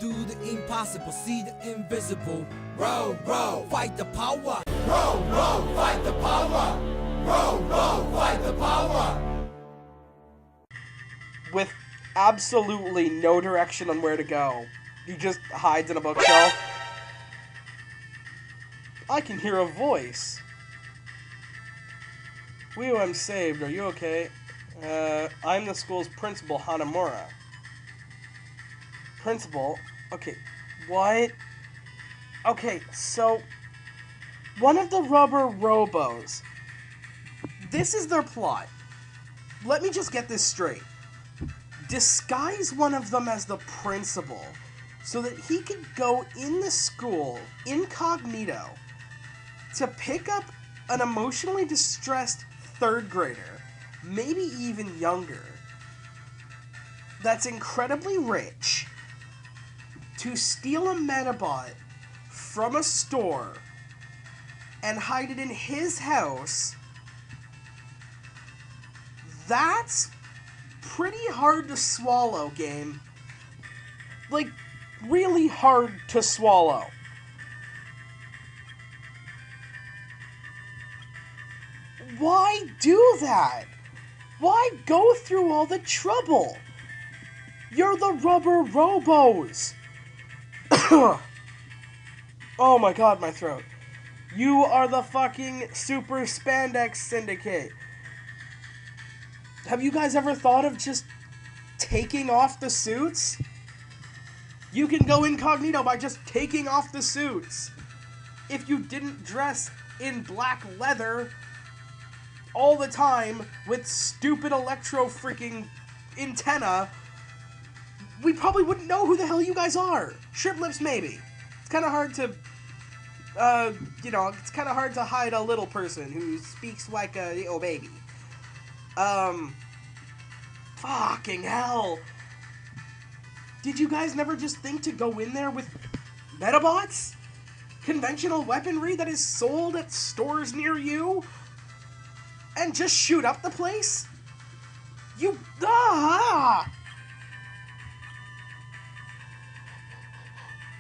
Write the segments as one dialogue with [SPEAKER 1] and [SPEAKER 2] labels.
[SPEAKER 1] do the impossible, see the invisible. Row, row, fight the power. Row, row, fight the power. Row, row, fight the power.
[SPEAKER 2] With absolutely no direction on where to go, he just hides in a bookshelf. I can hear a voice. Wee, I'm saved. Are you okay? I'm the school's principal, Hanamura. Principal? Okay, what? Okay, so one of the rubber Robos. This is their plot. Let me just get this straight. Disguise one of them as the principal so that he could go in the school incognito to pick up an emotionally distressed third grader, maybe even younger, that's incredibly rich, to steal a Medabot from a store and hide it in his house. That's pretty hard to swallow, game. Like, really hard to swallow. Why do that? Why go through all the trouble? You're the rubber Robos. Oh my god, my throat. You are the fucking Super Spandex Syndicate. Have you guys ever thought of just taking off the suits? You can go incognito by just taking off the suits. If you didn't dress in black leather all the time with stupid electro freaking antenna, we probably wouldn't know who the hell you guys are. Shrimp lips, maybe. It's kind of hard to, it's kind of hard to hide a little person who speaks like a little baby. Fucking hell. Did you guys never just think to go in there with Medabots? Conventional weaponry that is sold at stores near you? And just shoot up the place? You...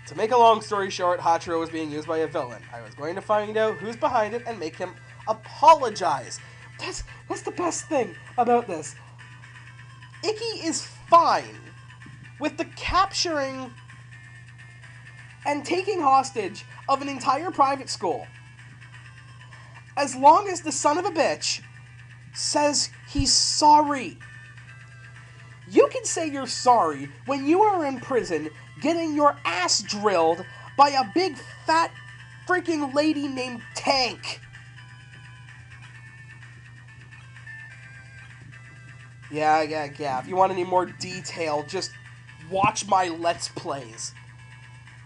[SPEAKER 2] To make a long story short, Hachiro was being used by a villain. I was going to find out who's behind it and make him apologize. That's the best thing about this. Icky is fine with the capturing and taking hostage of an entire private school, as long as the son of a bitch says he's sorry. You can say you're sorry when you are in prison getting your ass drilled by a big fat freaking lady named Tank. Yeah. If you want any more detail, just watch my Let's Plays.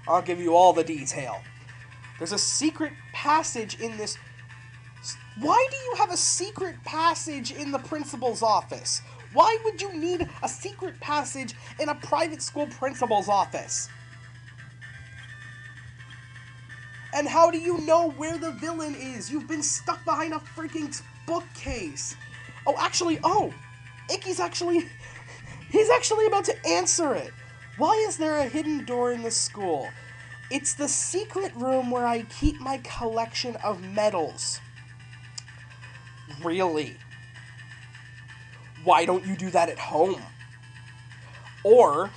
[SPEAKER 2] I'll give you all the detail. There's a secret passage in this. Why do you have a secret passage in the principal's office? Why would you need a secret passage in a private school principal's office? And how do you know where the villain is? You've been stuck behind a freaking bookcase. Icky's he's actually about to answer it. Why is there a hidden door in the school? It's the secret room where I keep my collection of medals. Really? Why don't you do that at home? Or,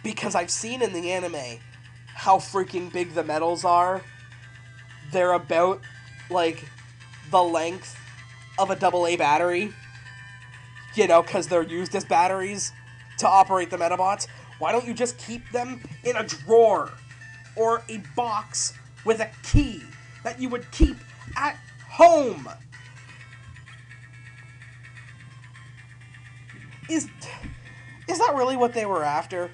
[SPEAKER 2] because I've seen in the anime how freaking big the medals are, they're about, like, the length of a AA battery. You know, because they're used as batteries to operate the Medabots. Why don't you just keep them in a drawer or a box with a key that you would keep at home? Is that really what they were after?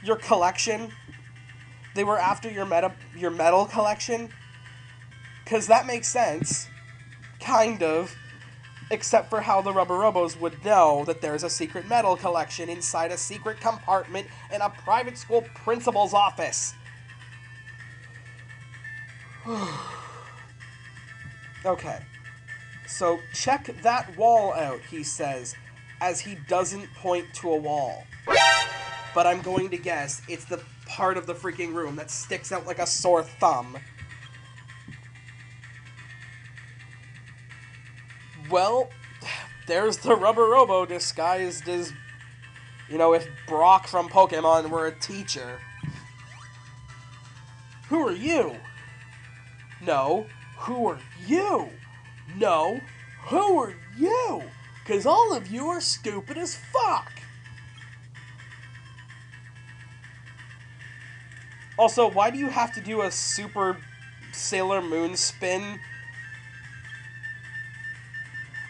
[SPEAKER 2] Your collection? They were after your medal collection? Because that makes sense. Kind of. Except for how the Rubber Robos would know that there's a secret medal collection inside a secret compartment in a private school principal's office. Okay. So, check that wall out, he says, as he doesn't point to a wall. but I'm going to guess it's the part of the freaking room that sticks out like a sore thumb. Well, there's the Rubber Robo disguised as, you know, if Brock from Pokemon were a teacher. Who are you? No, who are you? No, who are you? 'Cause all of you are stupid as fuck. Also, why do you have to do a super Sailor Moon spin?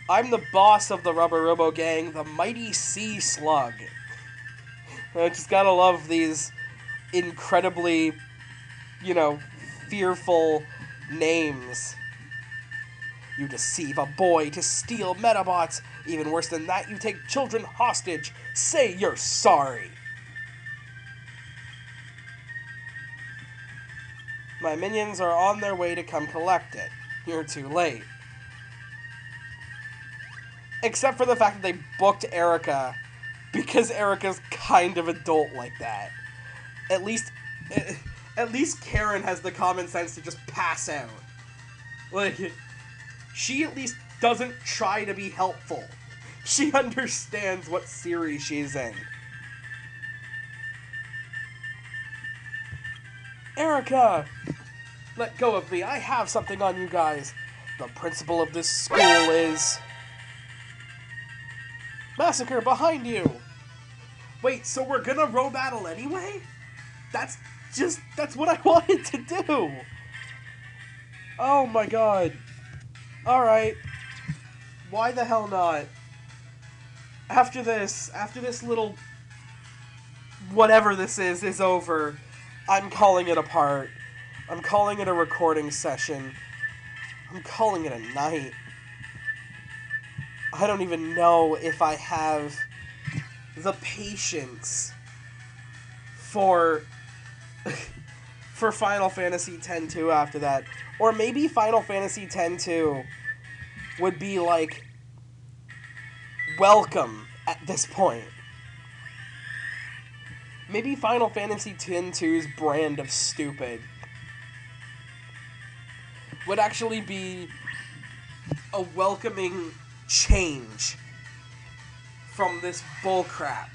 [SPEAKER 2] I'm the boss of the Rubber Robo gang, the mighty Sea Slug. I just gotta love these incredibly, you know, fearful names. You deceive a boy to steal Medabots. Even worse than that, you take children hostage. Say you're sorry. My minions are on their way to come collect it. You're too late. Except for the fact that they booked Erica, because Erica's kind of adult like that. At least Karen has the common sense to just pass out. Like, she at least doesn't try to be helpful. She understands what series she's in. Erica! Let go of me. I have something on you guys. The principal of this school is... Massacre behind you! Wait, so we're gonna row battle anyway? That's what I wanted to do! Oh my god. Alright. Why the hell not? After this little... whatever this is over, I'm calling it apart. I'm calling it a recording session. I'm calling it a night. I don't even know if I have the patience for Final Fantasy X-2 after that. Or maybe Final Fantasy X-2 would be like welcome at this point. Maybe Final Fantasy X-2's brand of stupid would actually be a welcoming change from this bullcrap.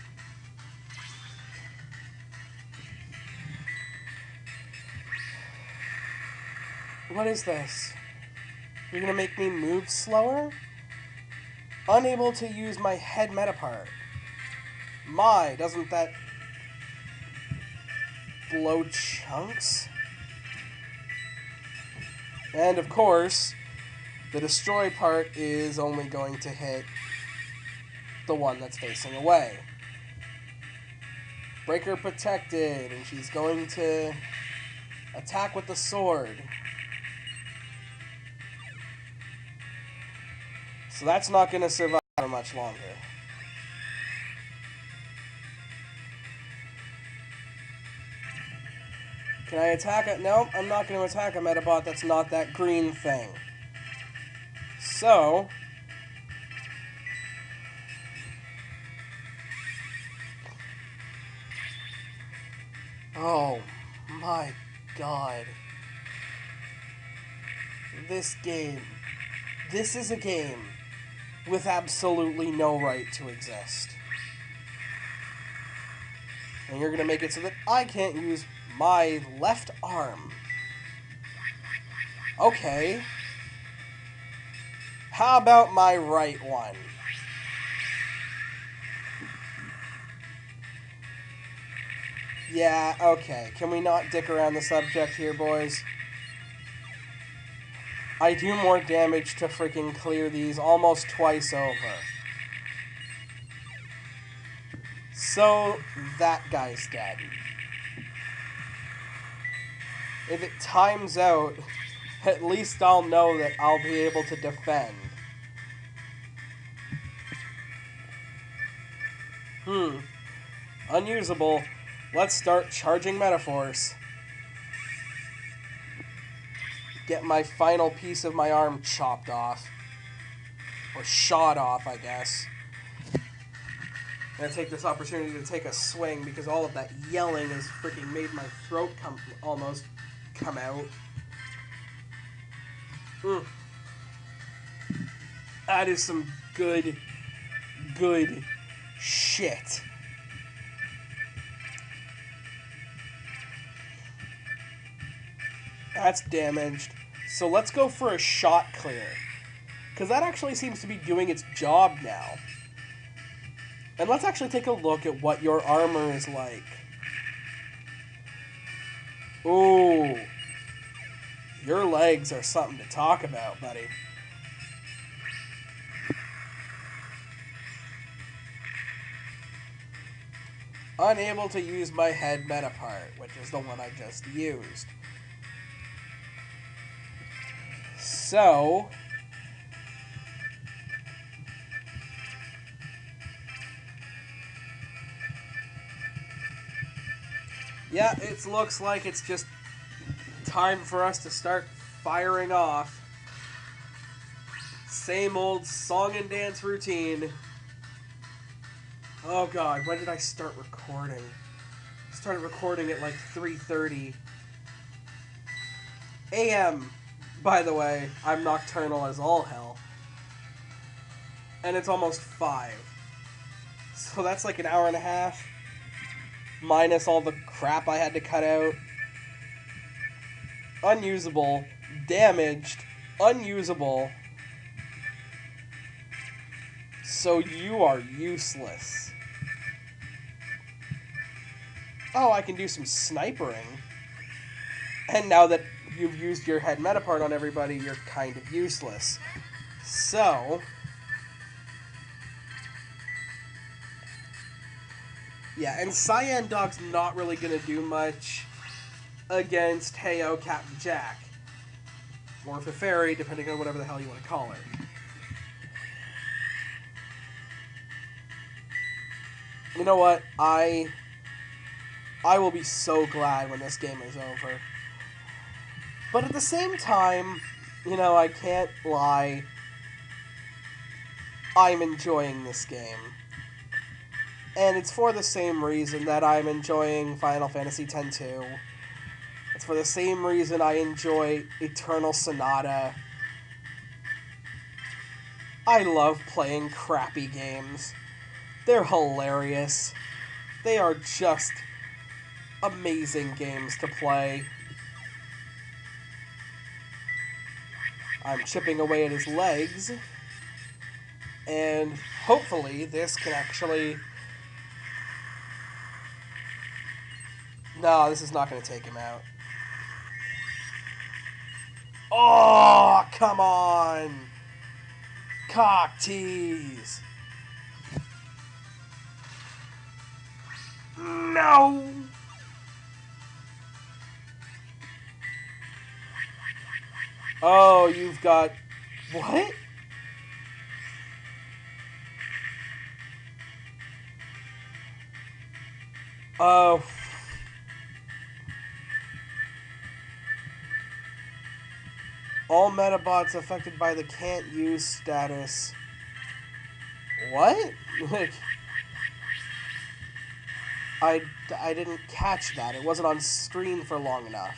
[SPEAKER 2] What is this? You're gonna make me move slower? Unable to use my head metapart. My, doesn't that blow chunks? And of course, the destroy part is only going to hit the one that's facing away. Breaker protected, and she's going to attack with the sword. So that's not going to survive for much longer. Can I attack it? Nope, I'm not going to attack a Metabot that's not that green thing. So... oh my god. This game. This is a game with absolutely no right to exist. And you're going to make it so that I can't use my left arm. Okay. How about my right one? Yeah, okay. Can we not dick around the subject here, boys? I do more damage to freaking clear these almost twice over. So, that guy's dead. If it times out, at least I'll know that I'll be able to defend. Unusable. Let's start charging Metaforce. Get my final piece of my arm chopped off. Or shot off, I guess. I'm gonna take this opportunity to take a swing because all of that yelling has freaking made my throat almost come out. That is some good shit. That's damaged. So let's go for a shot clear. Because that actually seems to be doing its job now. And let's actually take a look at what your armor is like. Ooh. Your legs are something to talk about, buddy. Unable to use my head meta part, which is the one I just used. So... yeah, it looks like it's just time for us to start firing off. Same old song and dance routine. Oh god, when did I start recording? I started recording at like 3:30 a.m. By the way, I'm nocturnal as all hell. And it's almost 5. So that's like an hour and a half. Minus all the crap I had to cut out. Unusable. Damaged. Unusable. So you are useless. Oh, I can do some snipering. And now that you've used your head meta part on everybody, you're kind of useless. So... yeah, and Cyan Dog's not really going to do much against Heyo Captain Jack. Or Fairy, depending on whatever the hell you want to call her. You know what? I will be so glad when this game is over. But at the same time, you know, I can't lie. I'm enjoying this game. And it's for the same reason that I'm enjoying Final Fantasy X-2. It's for the same reason I enjoy Eternal Sonata. I love playing crappy games. They're hilarious. They are just amazing games to play. I'm chipping away at his legs. And hopefully this can actually... no, this is not going to take him out. Oh, come on! Cock tease! No! Oh, you've got... what? Oh... all Medabots affected by the can't use status. What? Like, I didn't catch that. It wasn't on screen for long enough.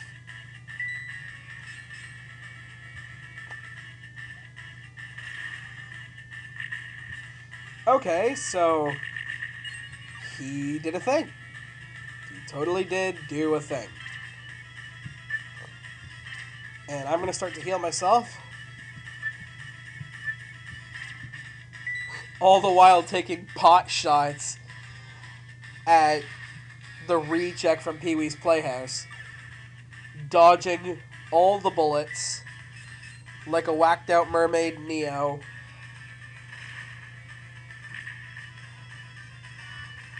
[SPEAKER 2] Okay, so he did a thing. He totally did do a thing. And I'm going to start to heal myself. All the while taking pot shots at the recheck from Pee-wee's Playhouse. Dodging all the bullets like a whacked out mermaid Neo.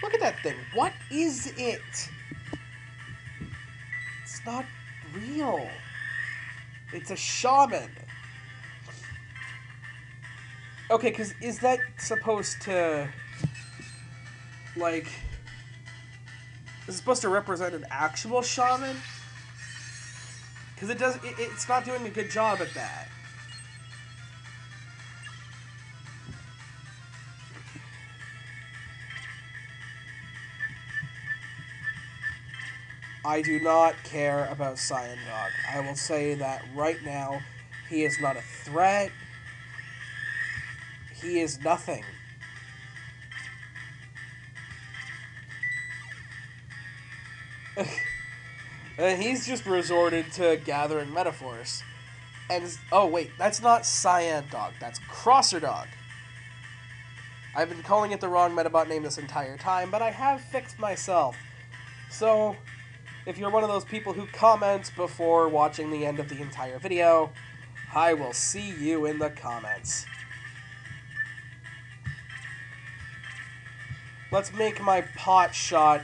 [SPEAKER 2] Look at that thing. What is it? It's not real. It's a shaman. Okay, because is that supposed to, like, is it supposed to represent an actual shaman? Because it's not doing a good job at that. I do not care about Cyan Dog. I will say that right now. He is not a threat. He is nothing. And he's just resorted to gathering metaphors. And, oh wait, that's not Cyan Dog, that's Crosser Dog. I've been calling it the wrong Metabot name this entire time, but I have fixed myself. So, if you're one of those people who comments before watching the end of the entire video, I will see you in the comments. Let's make my pot shot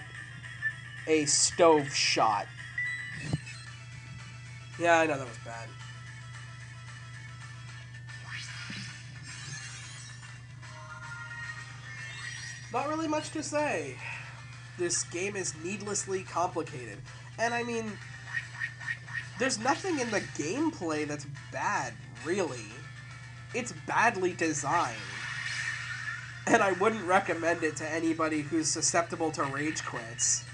[SPEAKER 2] a stove shot. Yeah, I know that was bad. Not really much to say. This game is needlessly complicated. And I mean, there's nothing in the gameplay that's bad, really. It's badly designed. And I wouldn't recommend it to anybody who's susceptible to rage quits.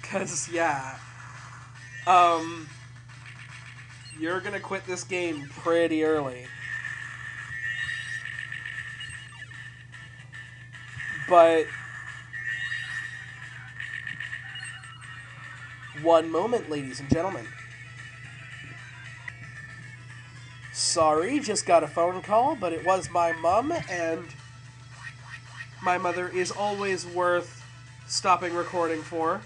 [SPEAKER 2] Because, yeah. You're gonna quit this game pretty early. But one moment, ladies and gentlemen. Sorry, just got a phone call, but it was my mom, and my mother is always worth stopping recording for.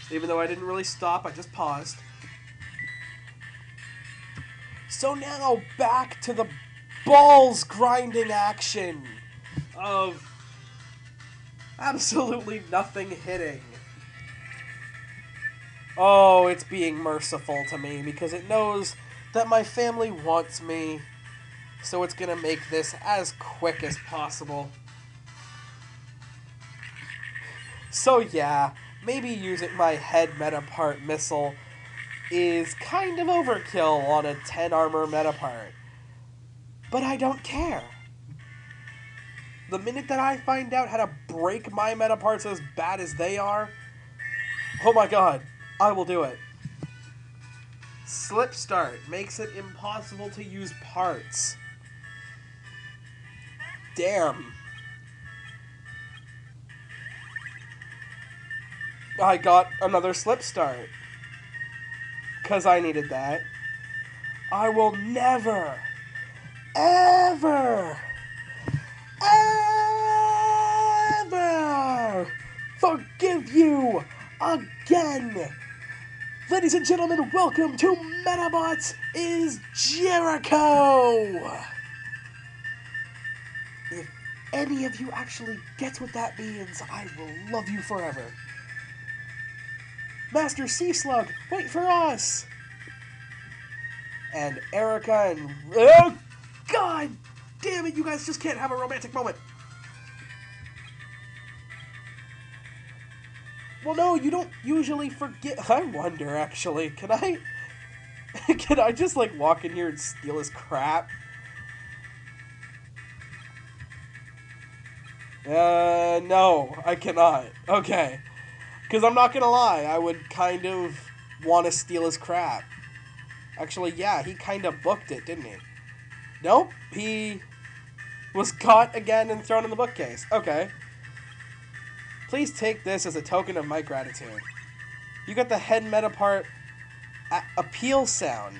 [SPEAKER 2] Even though I didn't really stop, I just paused. So now, back to the balls grinding action of absolutely nothing hitting. Oh, it's being merciful to me because it knows that my family wants me, so it's gonna make this as quick as possible. So yeah, maybe using my head Metapart missile is kind of overkill on a 10 armor Metapart. But I don't care. The minute that I find out how to break my Metaparts as bad as they are, oh my god, I will do it. Slip Start makes it impossible to use parts. Damn. I got another Slip Start. 'Cause I needed that. I will never, ever, ever forgive you again. Ladies and gentlemen, welcome to Medabots is Jericho! If any of you actually gets what that means, I will love you forever. Master Sea Slug, wait for us! And Erica and... Oh, God damn it, you guys just can't have a romantic moment. Well, no, you don't usually forget. I wonder, actually, can I just, like, walk in here and steal his crap? No, I cannot. Okay. Because I'm not gonna lie, I would kind of want to steal his crap. Actually, yeah, he kind of booked it, didn't he? Nope, he was caught again and thrown in the bookcase. Okay. Please take this as a token of my gratitude. You got the head Metapart appeal sound.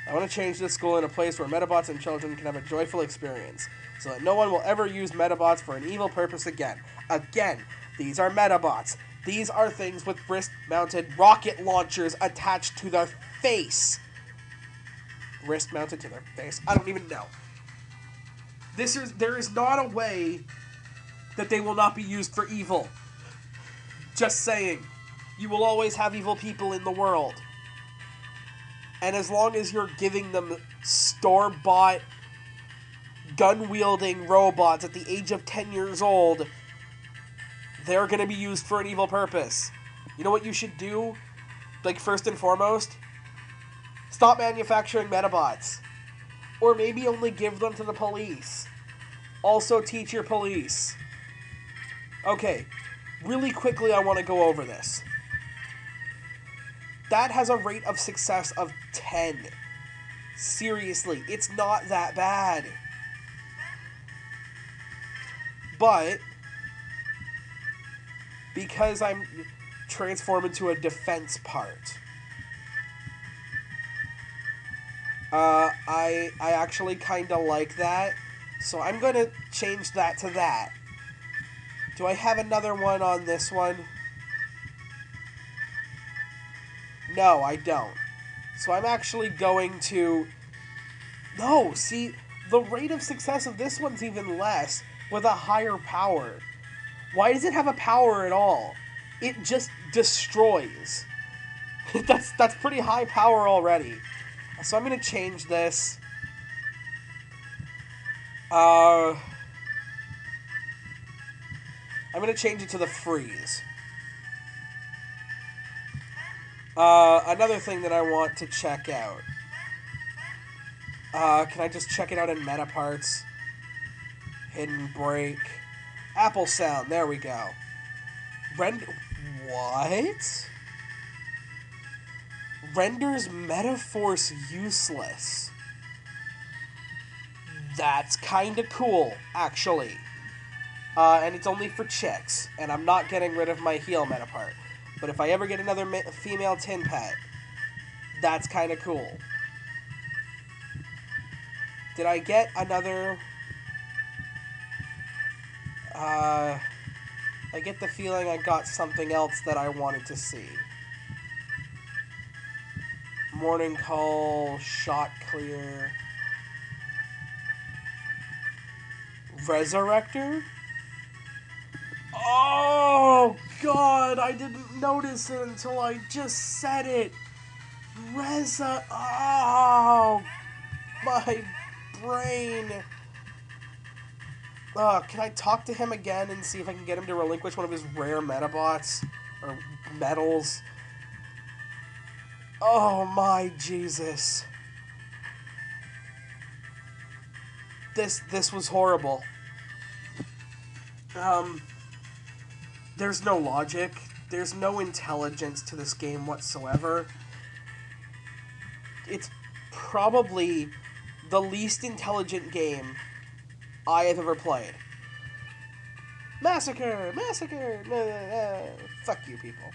[SPEAKER 2] I want to change this school in a place where Metabots and children can have a joyful experience, so that no one will ever use Metabots for an evil purpose again. Again, these are Metabots. These are things with wrist-mounted rocket launchers attached to their face. Wrist-mounted to their face? I don't even know. There is not a way that they will not be used for evil. Just saying. You will always have evil people in the world. And as long as you're giving them store-bought, gun-wielding robots at the age of 10 years old, they're going to be used for an evil purpose. You know what you should do? Like, first and foremost? Stop manufacturing Metabots. Or maybe only give them to the police. Also teach your police. Okay, really quickly I want to go over this. That has a rate of success of 10. Seriously, it's not that bad. But because I'm transformed into a defense part, I actually kind of like that. So I'm going to change that to that. Do I have another one on this one? No, I don't. So I'm actually going to... No, see, the rate of success of this one's even less with a higher power. Why does it have a power at all? It just destroys. That's pretty high power already. So I'm going to change this. I'm going to change it to the freeze. Another thing that I want to check out. Can I just check it out in Metaparts? Hidden break. Apple sound. There we go. What? Renders Metaforce useless. That's kinda cool, actually. And it's only for chicks. And I'm not getting rid of my heel Metapart. But if I ever get another female tin pet, that's kinda cool. Did I get another... I get the feeling I got something else that I wanted to see. Morning call, shot clear. Resurrector? Oh, God, I didn't notice it until I just said it. Oh, my brain. Can I talk to him again and see if I can get him to relinquish one of his rare Medabots? Or medals? Oh my Jesus. This was horrible. There's no logic. There's no intelligence to this game whatsoever. It's probably the least intelligent game I have ever played. Massacre! Massacre! Fuck you, people.